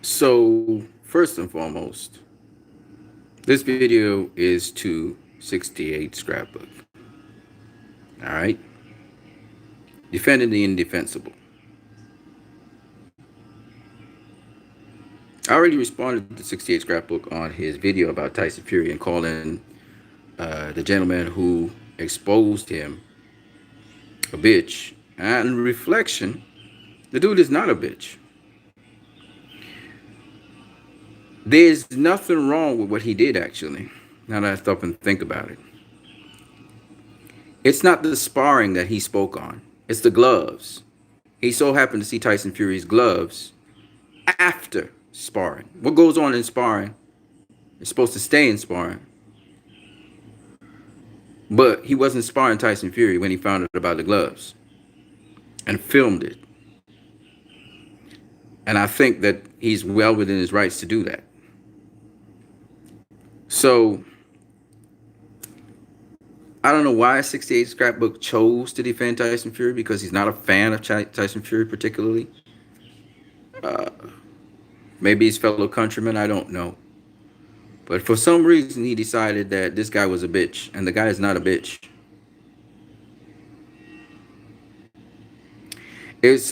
So, first and foremost, this video is to 68 Scrapbook. All right? Defending the indefensible. I already responded to 68 Scrapbook on his video about Tyson Fury and calling the gentleman who exposed him a bitch. And in reflection, the dude is not a bitch. There's nothing wrong with what he did, actually, now that I stop and think about it. It's not the sparring that he spoke on, it's the gloves. He so happened to see Tyson Fury's gloves after sparring. What goes on in sparring is supposed to stay in sparring. But he wasn't sparring Tyson Fury when he found out about the gloves and filmed it. And I think that he's well within his rights to do that. So I don't know why 68 Scrapbook chose to defend Tyson Fury, because he's not a fan of Tyson Fury particularly. Uh, Maybe his fellow countrymen, I don't know. But for some reason, he decided that this guy was a bitch, and the guy is not a bitch. It's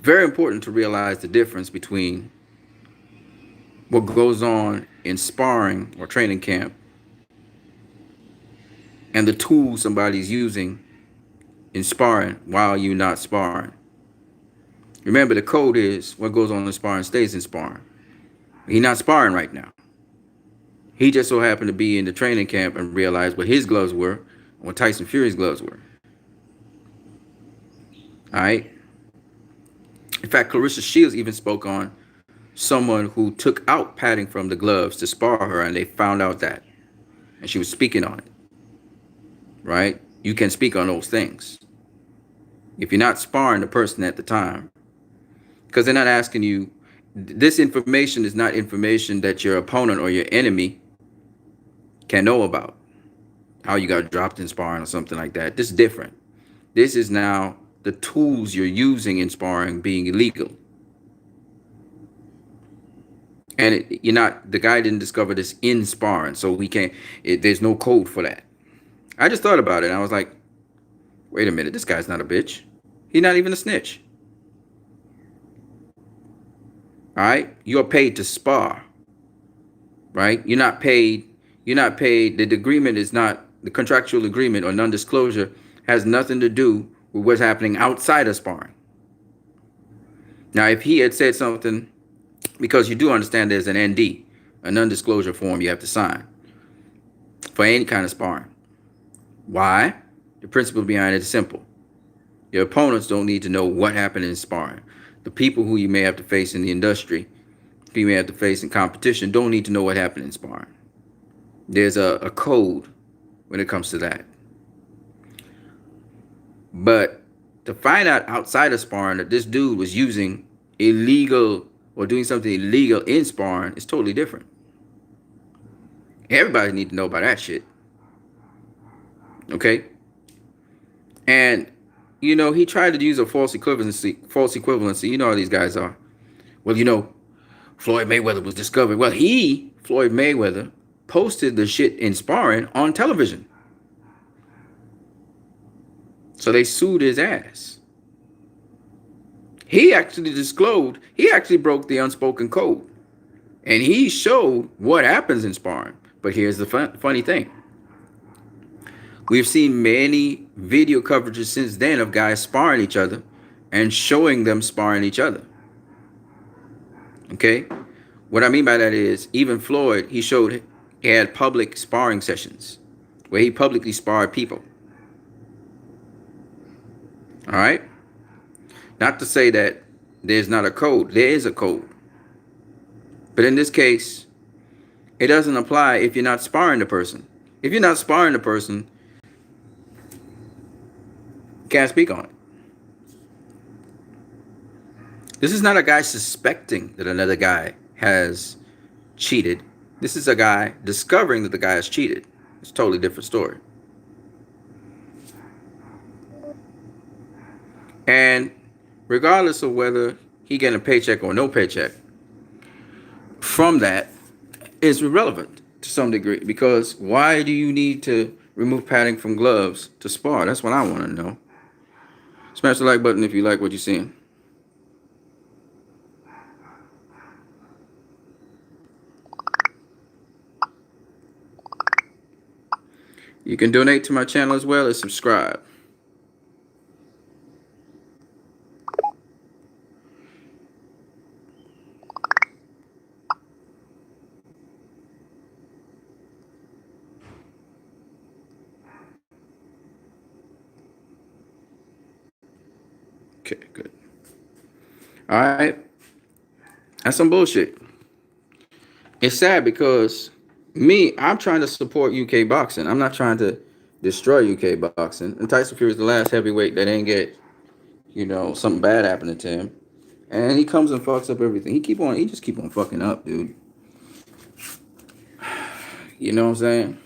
very important to realize the difference between what goes on in sparring or training camp and the tools somebody's using in sparring while you're not sparring. Remember, the code is what goes on in sparring stays in sparring. He's not sparring right now. He just so happened to be in the training camp and realized what his gloves were and what Tyson Fury's gloves were. All right? In fact, Clarissa Shields even spoke on someone who took out padding from the gloves to spar her, and they found out that. And she was speaking on it. Right? You can speak on those things. If you're not sparring the person at the time, because they're not asking you, this information is not information that your opponent or your enemy can know about. How you got dropped in sparring or something like that. This is different. This is now the tools you're using in sparring being illegal. And you're not, the guy didn't discover this in sparring, so we can't, there's no code for that. I just thought about it, and I was like, wait a minute, this guy's not a bitch. He's not even a snitch. All right? You're paid to spar. Right? You're not paid, the agreement is not, the contractual agreement or non-disclosure has nothing to do with what's happening outside of sparring. Now, if he had said something, because you do understand there's an ND, a non-disclosure form you have to sign for any kind of sparring. Why? The principle behind it is simple. Your opponents don't need to know what happened in sparring. The people who you may have to face in the industry, who you may have to face in competition, don't need to know what happened in sparring. There's a code when it comes to that. But to find out outside of sparring that this dude was using illegal or doing something illegal in sparring is totally different. Everybody needs to know about that shit. Okay? And, you know, he tried to use a false equivalency. You know how these guys are. Well, you know, Floyd Mayweather was discovered. Well, Floyd Mayweather, posted the shit in sparring on television. So they sued his ass. He actually disclosed, he actually broke the unspoken code. And he showed what happens in sparring. But here's the funny thing. We've seen many video coverages since then of guys sparring each other and showing them sparring each other. Okay? What I mean by that is, even Floyd, he had public sparring sessions where he publicly sparred people. All right? Not to say that there's not a code. There is a code. But in this case, it doesn't apply if you're not sparring the person. If you're not sparring the person, you can't speak on it. This is not a guy suspecting that another guy has cheated. This is a guy discovering that the guy has cheated. It's a totally different story. And regardless of whether he getting a paycheck or no paycheck, from that is irrelevant to some degree. Because why do you need to remove padding from gloves to spar? That's what I want to know. Smash the like button if you like what you're seeing. You can donate to my channel as well as subscribe. Okay, good. All right. That's some bullshit. It's sad because I'm trying to support UK boxing. I'm not trying to destroy UK boxing. And Tyson Fury is the last heavyweight that ain't get, something bad happening to him. And he comes and fucks up everything. He just keep on fucking up, dude. You know what I'm saying?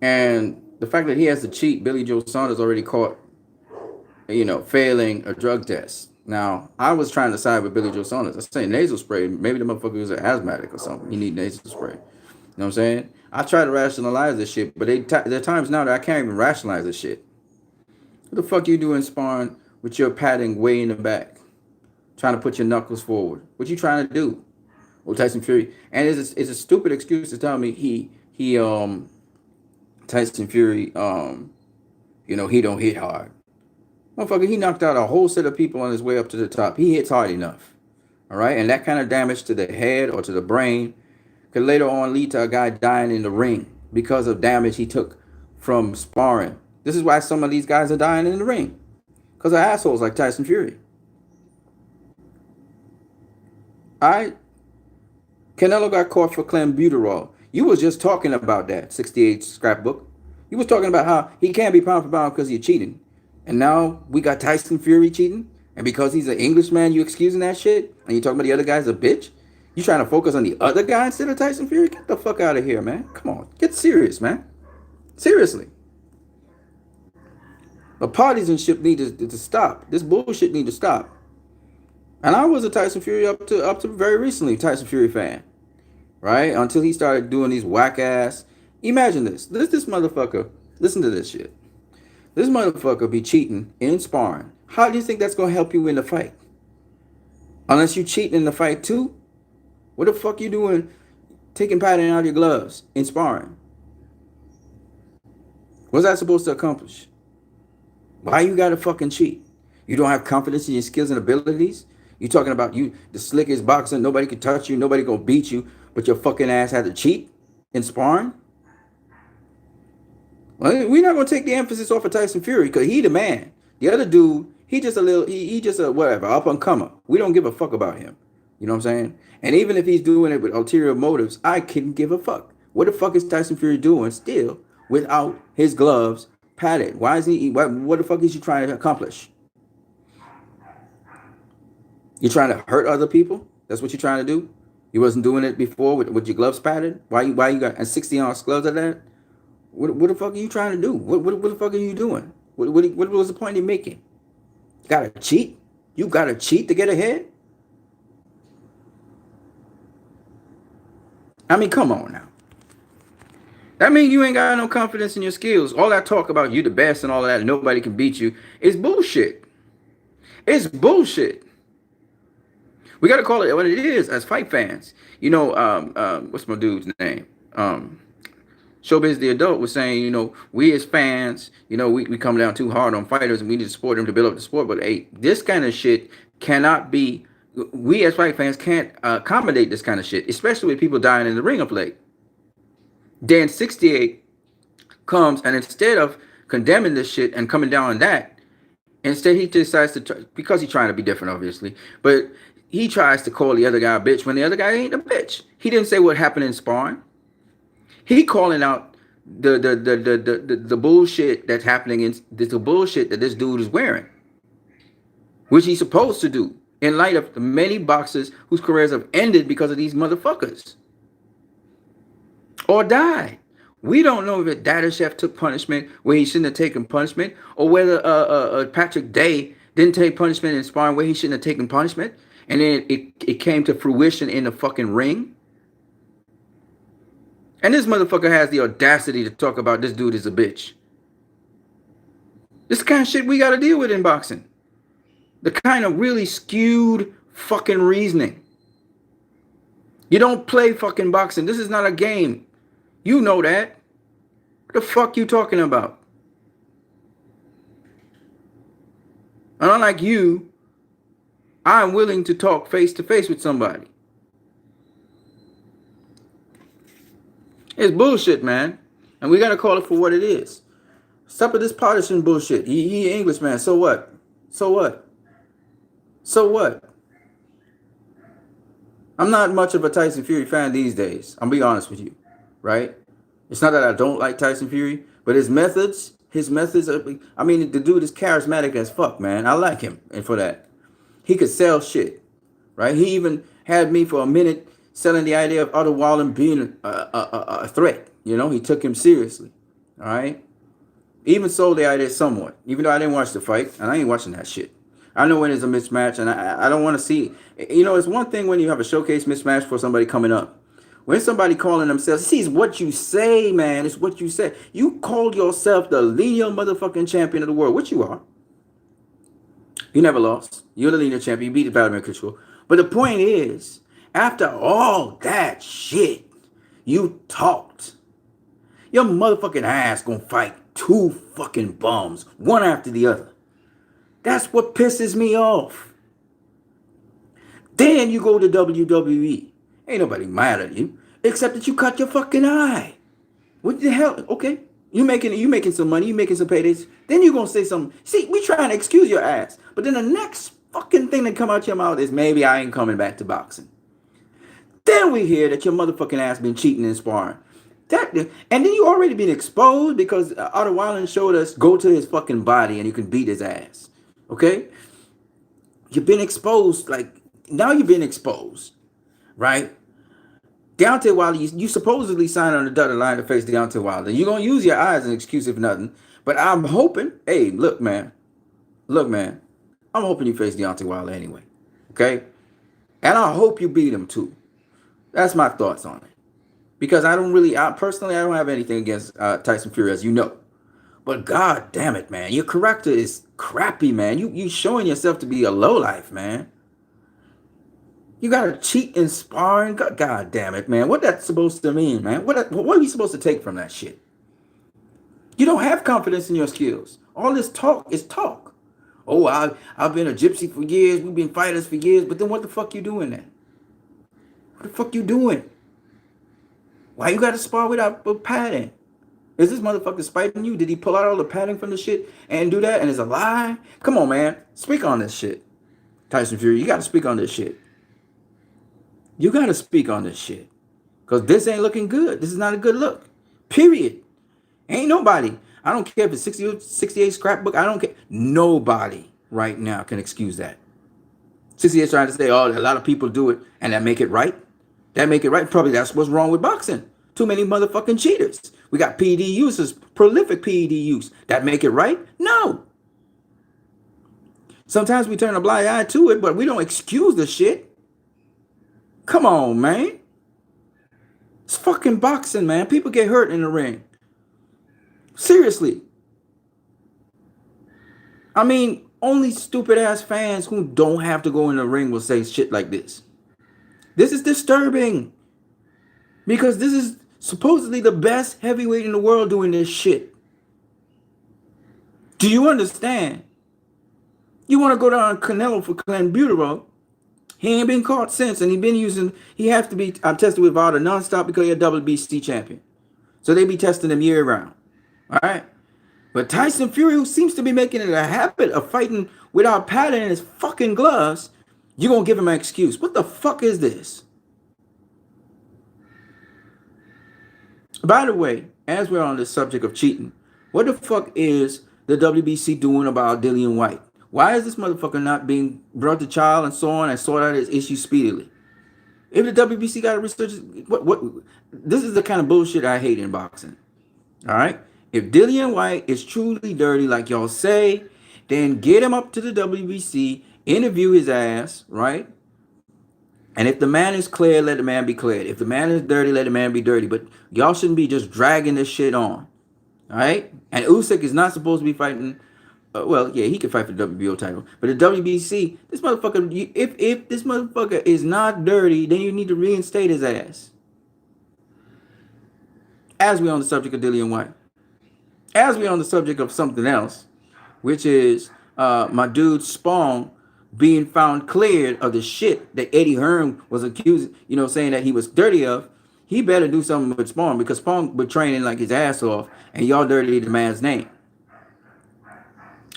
And the fact that he has to cheat, Billy Joe Saunders already caught, failing a drug test. Now, I was trying to side with Billy Joe Saunders. I was saying nasal spray. Maybe the motherfucker was an asthmatic or something. He need nasal spray. You know what I'm saying? I try to rationalize this shit, but there are times now that I can't even rationalize this shit. What the fuck you doing sparring with your padding way in the back? Trying to put your knuckles forward. What you trying to do? Well, Tyson Fury. And it's a stupid excuse to tell me Tyson Fury, he don't hit hard. Motherfucker, he knocked out a whole set of people on his way up to the top. He hits hard enough. All right? And that kind of damage to the head or to the brain could later on lead to a guy dying in the ring because of damage he took from sparring. This is why some of these guys are dying in the ring. Because of assholes like Tyson Fury. All right? Canelo got caught for clenbuterol. You was just talking about that, 68 Scrapbook. You was talking about how he can't be pound for pound because he's cheating. And now we got Tyson Fury cheating. And because he's an Englishman, you excusing that shit? And you talking about the other guy's a bitch? You trying to focus on the other guy instead of Tyson Fury? Get the fuck out of here, man. Come on. Get serious, man. Seriously. The partisanship need to stop. This bullshit need to stop. And I was a Tyson Fury up to very recently Tyson Fury fan. Right? Until he started doing these whack ass. Imagine this. This motherfucker. Listen to this shit. This motherfucker be cheating in sparring. How do you think that's going to help you win the fight? Unless you cheating in the fight too? What the fuck you doing taking padding out of your gloves in sparring? What's that supposed to accomplish? Why you got to fucking cheat? You don't have confidence in your skills and abilities? You talking about you the slickest boxer, nobody can touch you, nobody going to beat you, but your fucking ass had to cheat in sparring? Well, we're not gonna take the emphasis off of Tyson Fury because he the man. The other dude, he just a whatever, up and comer. We don't give a fuck about him. You know what I'm saying? And even if he's doing it with ulterior motives, I couldn't give a fuck. What the fuck is Tyson Fury doing still without his gloves padded? Why is he? What the fuck is he trying to accomplish? You trying to hurt other people? That's what you're trying to do? You wasn't doing it before with your gloves padded? Why you got and 60-ounce gloves at that? What the fuck are you trying to do? What the fuck are you doing? What was the point in making? You gotta cheat? You gotta cheat to get ahead? I mean, come on now. That means you ain't got no confidence in your skills. All that talk about you the best and all that, and nobody can beat you, is bullshit. It's bullshit. We gotta call it what it is as fight fans. What's my dude's name? Showbiz the Adult was saying, we as fans, we come down too hard on fighters and we need to support them to build up the sport. But hey, this kind of shit cannot be, we as fight fans can't accommodate this kind of shit, especially with people dying in the ring of late. Dan 68 comes and instead of condemning this shit and coming down on that, instead he decides to, because he's trying to be different, obviously, but he tries to call the other guy a bitch when the other guy ain't a bitch. He didn't say what happened in sparring. He calling out the bullshit that's happening in the bullshit that this dude is wearing, which he's supposed to do in light of the many boxers whose careers have ended because of these motherfuckers or died. We don't know if Dadashev took punishment where he shouldn't have taken punishment, or whether Patrick Day didn't take punishment in sparring where he shouldn't have taken punishment, and then it came to fruition in the fucking ring. And this motherfucker has the audacity to talk about this dude is a bitch. This kind of shit we gotta deal with in boxing. The kind of really skewed fucking reasoning. You don't play fucking boxing. This is not a game. You know that. What the fuck you talking about? And unlike you, I'm willing to talk face to face with somebody. It's bullshit, man. And we gotta call it for what it is. Stop with this partisan bullshit. He English, man. So what? So what? So what? I'm not much of a Tyson Fury fan these days. I'll be honest with you, right? It's not that I don't like Tyson Fury, but his methods are, I mean, the dude is charismatic as fuck, man. I like him, and for that. He could sell shit, right? He even had me for a minute selling the idea of Otto Wallen being a threat. You know, he took him seriously, all right? Even sold the idea somewhat, even though I didn't watch the fight, and I ain't watching that shit. I know when there's a mismatch, and I don't want to see. You know, it's one thing when you have a showcase mismatch for somebody coming up. When somebody calling themselves, see, it's what you say, man. It's what you say. You called yourself the lineal motherfucking champion of the world, which you are. You never lost. You're the lineal champion. You beat the Vladimir Klitschko. But the point is, after all that shit you talked, your motherfucking ass gonna fight two fucking bums, one after the other. That's what pisses me off. Then you go to WWE. Ain't nobody mad at you, except that you cut your fucking eye. What the hell? Okay, you making some money, you making some paydays. Then you gonna say something. See, we trying to excuse your ass, but then the next fucking thing that come out your mouth is maybe I ain't coming back to boxing. Then we hear that your motherfucking ass been cheating and sparring. And then you already been exposed because Otto Wallen showed us go to his fucking body and you can beat his ass. Okay? You've been exposed. Like, now you've been exposed. Right? Deontay Wilder, you supposedly signed on the dotted line to face Deontay Wilder. You're going to use your eyes as an excuse if nothing. But I'm hoping, hey, look, man. I'm hoping you face Deontay Wilder anyway. Okay? And I hope you beat him too. That's my thoughts on it. Because personally, I don't have anything against Tyson Fury, as you know. But god damn it, man. Your character is crappy, man. You showing yourself to be a lowlife, man. You gotta cheat in sparring. God damn it, man. What that's supposed to mean, man? What are we supposed to take from that shit? You don't have confidence in your skills. All this talk is talk. Oh, I've been a gypsy for years. We've been fighters for years. But then what the fuck you doing then? What the fuck you doing? Why you gotta spar without padding? Is this motherfucker spiting you? Did he pull out all the padding from the shit and do that? And it's a lie? Come on, man. Speak on this shit. Tyson Fury, you gotta speak on this shit. You gotta speak on this shit. Because this ain't looking good. This is not a good look. Period. Ain't nobody. I don't care if it's 68 Scrapbook. I don't care. Nobody right now can excuse that. 68 trying to say, oh, a lot of people do it and that make it right. That make it right. Probably that's what's wrong with boxing. Too many motherfucking cheaters. We got PED users, prolific PED use. That make it right? No. Sometimes we turn a blind eye to it, but we don't excuse the shit. Come on, man. It's fucking boxing, man. People get hurt in the ring. Seriously. I mean, only stupid ass fans who don't have to go in the ring will say shit like this. This is disturbing. Because this is supposedly the best heavyweight in the world doing this shit. Do you understand? You want to go down Canelo for clenbuterol. He ain't been caught since, and he has to be tested with Wilder nonstop because he's a WBC champion. So they be testing him year round. All right? But Tyson Fury, who seems to be making it a habit of fighting without padding in his fucking gloves, you're going to give him an excuse. What the fuck is this? By the way, as we're on the subject of cheating, what the fuck is the WBC doing about Dillian White? Why is this motherfucker not being brought to trial and so on and sort out his issue speedily? If the WBC got to research, this is the kind of bullshit I hate in boxing. All right? If Dillian White is truly dirty like y'all say, Then get him up to the WBC, interview his ass, right? And if the man is clear, let the man be cleared. If the man is dirty, let the man be dirty. But y'all shouldn't be just dragging this shit on. All right? And Usyk is not supposed to be fighting. Well, yeah, he can fight for the WBO title. But the WBC, this motherfucker, if this motherfucker is not dirty, then you need to reinstate his ass. As we on the subject of Dillian White. As we on the subject of something else, which is my dude Spawn being found cleared of the shit that Eddie Hearn was accused, saying that he was dirty of. He better do something with Spawn, because Spawn was training like his ass off, and y'all dirty the man's name.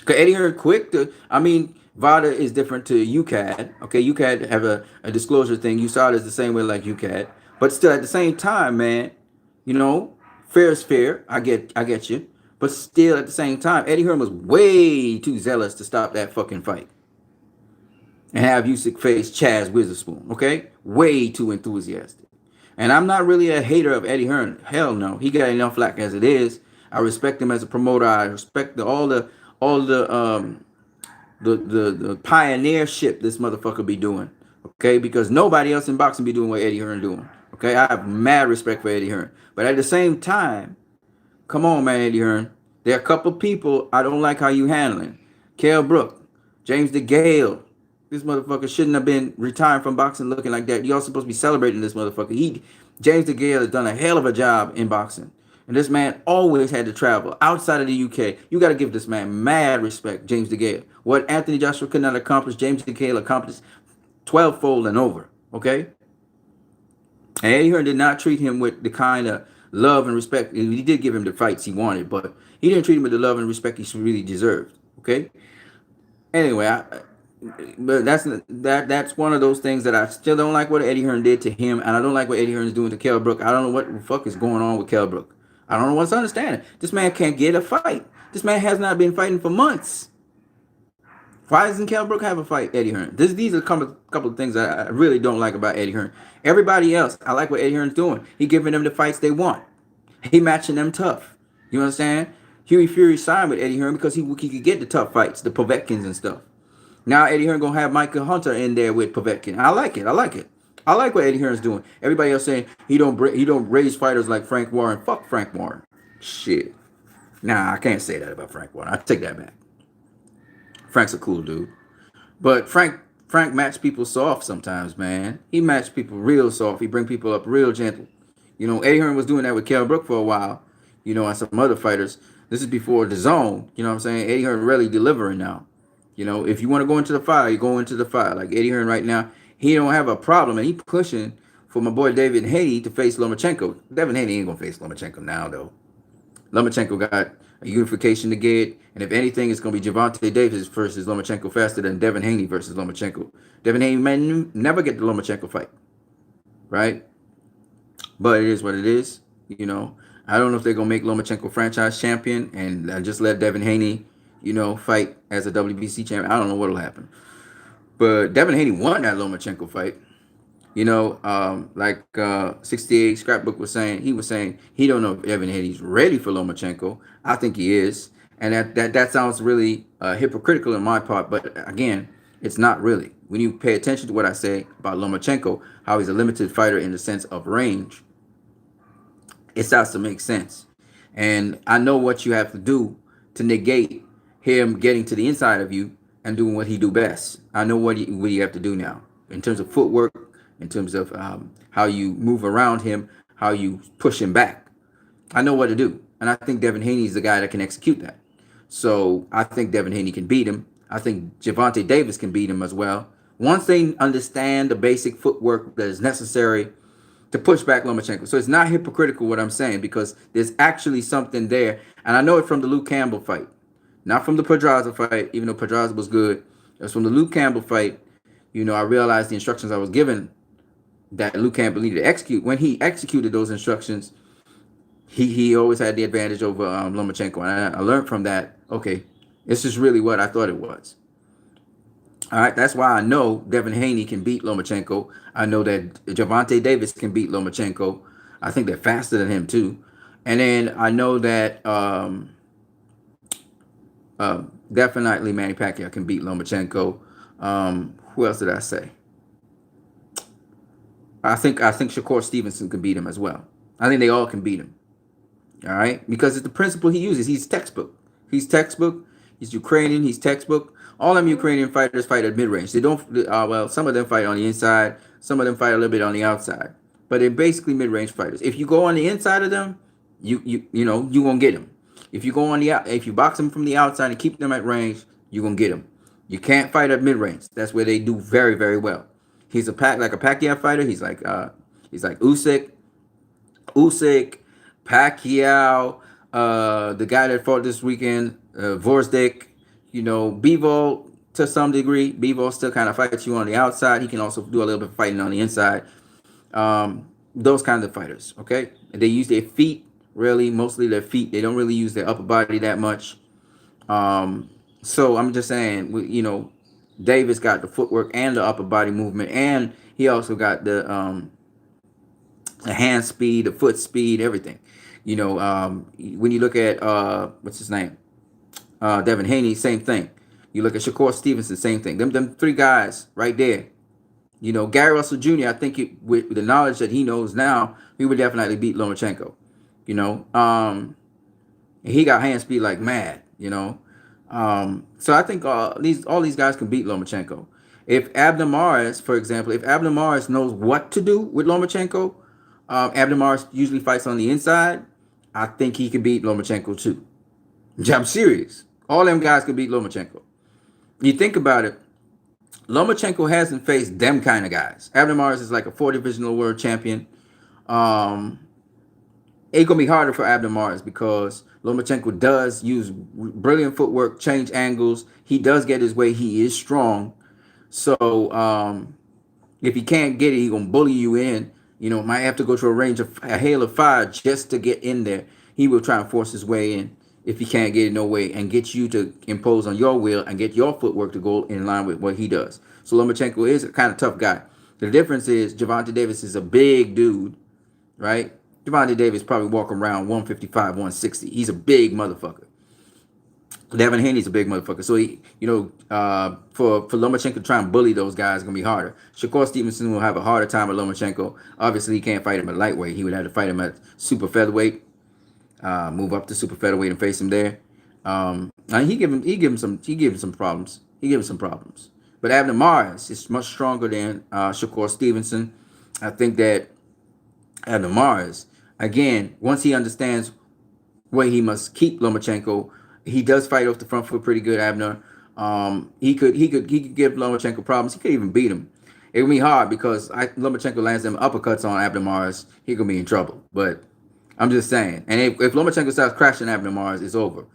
Cause Eddie Hearn quick to, VADA is different to UCAD. Okay, UCAD have a disclosure thing. You saw it as the same way like UCAD, but still at the same time, man, fair is fair. I get you. But still, at the same time, Eddie Hearn was way too zealous to stop that fucking fight and have Usyk face Chaz Witherspoon. Okay, way too enthusiastic. And I'm not really a hater of Eddie Hearn. Hell no, he got enough flack as it is. I respect him as a promoter. I respect all the pioneership this motherfucker be doing. Okay, because nobody else in boxing be doing what Eddie Hearn doing. Okay, I have mad respect for Eddie Hearn. But at the same time, come on, man, Eddie Hearn. There are a couple people I don't like how you handling. Kell Brook, James DeGale. This motherfucker shouldn't have been retiring from boxing looking like that. Y'all supposed to be celebrating this motherfucker. James DeGale has done a hell of a job in boxing. And this man always had to travel outside of the UK. You got to give this man mad respect, James DeGale. What Anthony Joshua could not accomplish, James DeGale accomplished 12-fold and over. Okay? And Eddie Hearn did not treat him with the kind of love and respect. He did give him the fights he wanted, but he didn't treat him with the love and respect he really deserved. Okay? Anyway, but that's one of those things that I still don't like what Eddie Hearn did to him, and I don't like what Eddie Hearn is doing to Kell Brook. I don't know what the fuck is going on with Kell Brook. I don't know what's understanding. This man can't get a fight. This man has not been fighting for months. Why doesn't Kell Brook have a fight, Eddie Hearn? These are a couple of things that I really don't like about Eddie Hearn. Everybody else, I like what Eddie Hearn's doing. He giving them the fights they want. He matching them tough. You understand? Huey Fury signed with Eddie Hearn because he could get the tough fights, the Povetkins and stuff. Now Eddie Hearn gonna have Michael Hunter in there with Povetkin. I like it. I like what Eddie Hearn's doing. Everybody else saying he don't raise fighters like Frank Warren. Fuck Frank Warren. Shit. Nah, I can't say that about Frank Warren. I take that back. Frank's a cool dude, but Frank match people soft sometimes, man. He matched people real soft. He bring people up real gentle. Eddie Hearn was doing that with Kell Brook for a while. And some other fighters. This is before the zone. You know what I'm saying? Eddie Hearn really delivering now. If you want to go into the fire, you go into the fire. Like Eddie Hearn right now, he don't have a problem, and he pushing for my boy David Haney to face Lomachenko. Devin Haney ain't gonna face Lomachenko now, though. Lomachenko got a unification to get, and if anything, it's gonna be Gervonta Davis versus Lomachenko faster than Devin Haney versus Lomachenko. Devin Haney may never get the Lomachenko fight, right? But it is what it is. I don't know if they're gonna make Lomachenko franchise champion and just let Devin Haney fight as a WBC champion. I don't know what'll happen. But Devin Haney won that Lomachenko fight. 68 Scrapbook was saying, he don't know if Devin Haney's ready for Lomachenko. I think he is. And that sounds really hypocritical on my part. But again, it's not really. When you pay attention to what I say about Lomachenko, how he's a limited fighter in the sense of range, it starts to make sense. And I know what you have to do to negate him getting to the inside of you and doing what he do best. I know what you have to do now in terms of footwork, in terms of how you move around him, how you push him back. I know what to do. And I think Devin Haney is the guy that can execute that. So I think Devin Haney can beat him. I think Gervonta Davis can beat him as well. Once they understand the basic footwork that is necessary to push back Lomachenko. So it's not hypocritical what I'm saying, because there's actually something there. And I know it from the Luke Campbell fight. Not from the Pedraza fight, even though Pedraza was good. It was from the Luke Campbell fight. I realized the instructions I was given that Luke Campbell needed to execute. When he executed those instructions, he always had the advantage over Lomachenko. And I learned from that, okay, this is really what I thought it was. All right, that's why I know Devin Haney can beat Lomachenko. I know that Gervonta Davis can beat Lomachenko. I think they're faster than him too. And then I know that definitely Manny Pacquiao can beat Lomachenko. Who else did I say? I think Shakur Stevenson can beat him as well. I think they all can beat him. All right, because it's the principle he uses. He's textbook. He's textbook. He's Ukrainian. He's textbook. All them Ukrainian fighters fight at mid range. They don't. Well, some of them fight on the inside. Some of them fight a little bit on the outside. But they're basically mid range fighters. If you go on the inside of them, you gonna get them. If you go on the out, if you box them from the outside and keep them at range, you gonna get them. You can't fight at mid range. That's where they do very very well. He's like a Pacquiao fighter. He's like Usyk, Pacquiao, the guy that fought this weekend, Vorzdek, Bivol to some degree. Bivol still kind of fights you on the outside. He can also do a little bit of fighting on the inside. Those kinds of fighters, okay? They use their feet, really, mostly their feet. They don't really use their upper body that much. So I'm just saying, Davis got the footwork and the upper body movement, and he also got the hand speed, the foot speed, everything. When you look at what's his name, Devin Haney, same thing. You look at Shakur Stevenson, same thing. Them three guys right there. Gary Russell Jr. I think with the knowledge that he knows now, he would definitely beat Lomachenko. He got hand speed like mad. So I think all these guys can beat Lomachenko. If Abner Mares, for example, if Abner Mares knows what to do with Lomachenko, Abner Mares usually fights on the inside. I think he could beat Lomachenko too. I'm serious. All them guys could beat Lomachenko. You think about it, Lomachenko hasn't faced them kind of guys. Abner Mares is like a 4 divisional world champion. It's gonna be harder for Abner Mares because Lomachenko does use brilliant footwork, change angles. He does get his way. He is strong. So if he can't get it, he gonna bully you in. Might have to go to a hail of fire just to get in there. He will try and force his way in if he can't get it no way and get you to impose on your will and get your footwork to go in line with what he does. So Lomachenko is a kind of tough guy. The difference is Gervonta Davis is a big dude, right? Gervonta Davis probably walk around 155, 160. He's a big motherfucker. Devin Haney's a big motherfucker. So for Lomachenko to try and bully those guys is gonna be harder. Shakur Stevenson will have a harder time with Lomachenko. Obviously, he can't fight him at lightweight. He would have to fight him at super featherweight. Move up to super featherweight and face him there. And he give him some problems. But Abner Mares is much stronger than Shakur Stevenson. I think that Abner Mares, again, once he understands where he must keep Lomachenko, he does fight off the front foot pretty good. Abner, he could give Lomachenko problems. He could even beat him. It would be hard because Lomachenko lands them uppercuts on Abner Mares, he could be in trouble. But I'm just saying. And if Lomachenko starts crashing Abner Mares, it's over.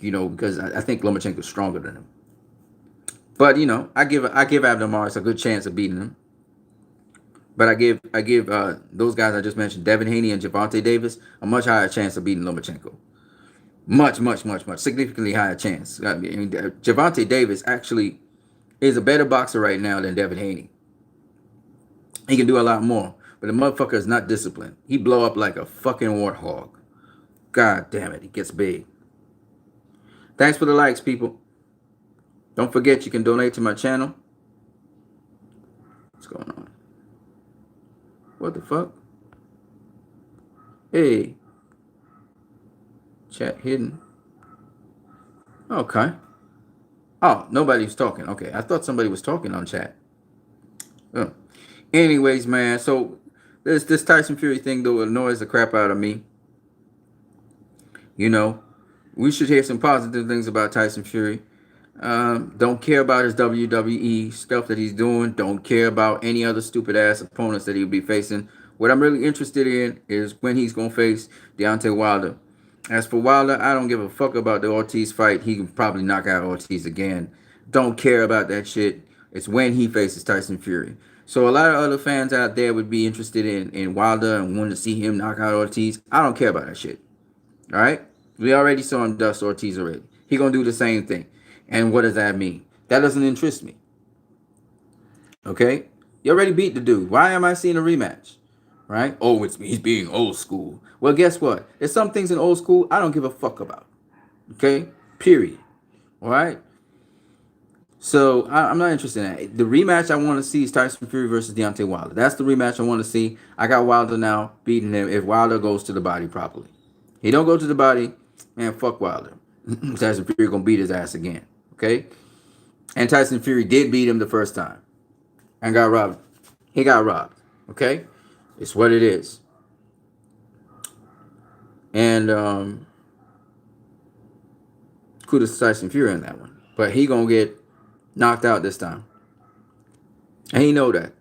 Because I think Lomachenko's stronger than him. But I give Abner Mares a good chance of beating him. But I give those guys I just mentioned, Devin Haney and Gervonta Davis, a much higher chance of beating Lomachenko. Much, significantly higher chance. I mean, Gervonta Davis actually is a better boxer right now than Devin Haney. He can do a lot more, but the motherfucker is not disciplined. He blow up like a fucking warthog. God damn it, he gets big. Thanks for the likes, people. Don't forget you can donate to my channel. What's going on? What the fuck? Hey. Chat hidden. Okay. Oh, nobody's talking. Okay, I thought somebody was talking on chat. Oh. Anyways, man, so this Tyson Fury thing though annoys the crap out of me. We should hear some positive things about Tyson Fury. Don't care about his WWE stuff that he's doing. Don't care about any other stupid ass opponents that he'll be facing. What I'm really interested in is when he's gonna face Deontay Wilder. As for Wilder, I don't give a fuck about the Ortiz fight. He can probably knock out Ortiz again. Don't care about that shit. It's when he faces Tyson Fury. So a lot of other fans out there would be interested in Wilder and want to see him knock out Ortiz. I don't care about that shit. All right? We already saw him dust Ortiz already. He gonna do the same thing. And what does that mean? That doesn't interest me. Okay? You already beat the dude. Why am I seeing a rematch? Right? Oh, he's being old school. Well, guess what? There's some things in old school I don't give a fuck about. Okay? Period. All right. So I'm not interested in that. The rematch I want to see is Tyson Fury versus Deontay Wilder. That's the rematch I want to see. I got Wilder now beating him if Wilder goes to the body properly. He don't go to the body, man. Fuck Wilder. Tyson Fury gonna beat his ass again. Okay. And Tyson Fury did beat him the first time and got robbed. He got robbed. Okay. It's what it is. And kudos to Tyson Fury in that one. But he gonna get knocked out this time. And he know that.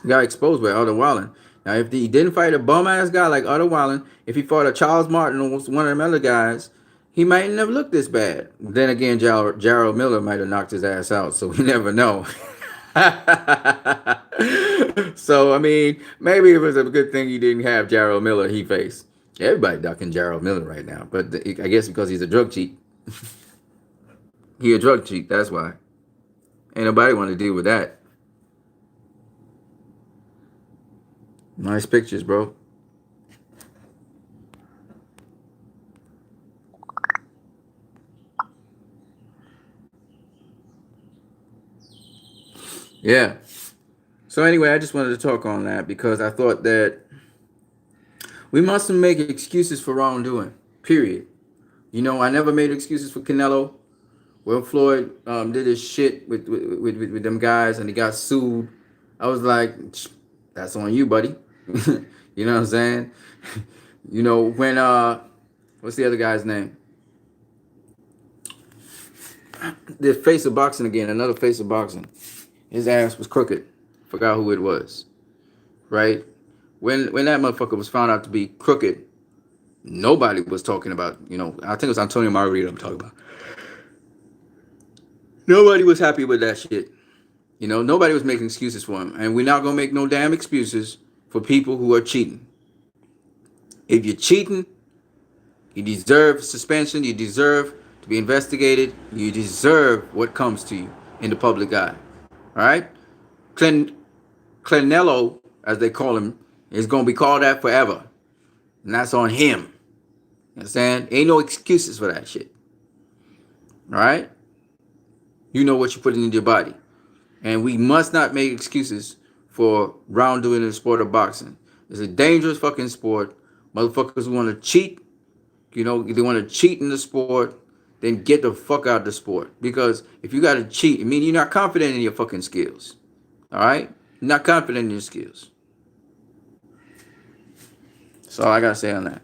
He got exposed by Otto Wallen. Now, if he didn't fight a bum-ass guy like Otto Wallen, if he fought a Charles Martin or one of them other guys, he might never look this bad. Then again, Jarrell Miller might have knocked his ass out, so we never know. So, I mean, maybe it was a good thing he didn't have Jarrell Miller he faced. Everybody ducking Jarrell Miller right now, but I guess because he's a drug cheat. He a drug cheat, that's why. Ain't nobody want to deal with that. Nice pictures, bro. Yeah. So anyway, I just wanted to talk on that because I thought that we mustn't make excuses for wrongdoing. Period. You know, I never made excuses for Canelo. When Floyd did his shit with them guys and he got sued, I was like, that's on you, buddy. You know what I'm saying? You know, when what's the other guy's name? The face of boxing again, another face of boxing. His ass was crooked. Forgot who it was. Right? When that motherfucker was found out to be crooked, nobody was talking about, you know, I think it was Antonio Margarito I'm talking about. Nobody was happy with that shit. You know, nobody was making excuses for him. And we're not going to make no damn excuses for people who are cheating. If you're cheating, you deserve suspension. You deserve to be investigated. You deserve what comes to you in the public eye. All right? Canelo, as they call him, is going to be called that forever. And that's on him. You understand? Ain't no excuses for that shit. All right? You know what you're putting in your body. And we must not make excuses for wrongdoing in the sport of boxing. It's a dangerous fucking sport. Motherfuckers who want to cheat, you know, if they want to cheat in the sport, then get the fuck out of the sport. Because if you got to cheat, I mean, you're not confident in your fucking skills. All right? You're not confident in your skills. That's all I got to say on that.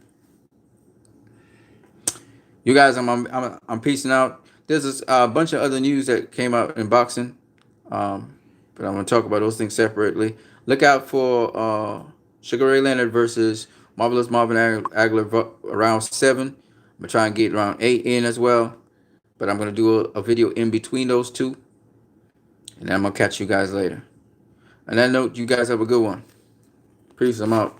You guys, I'm peacing out. There's a bunch of other news that came out in boxing. But I'm going to talk about those things separately. Look out for Sugar Ray Leonard versus Marvelous Marvin Hagler around 7. I'm going to try and get around 8 in as well. But I'm going to do a video in between those two. And then I'm going to catch you guys later. On that note, you guys have a good one. Peace. I'm out.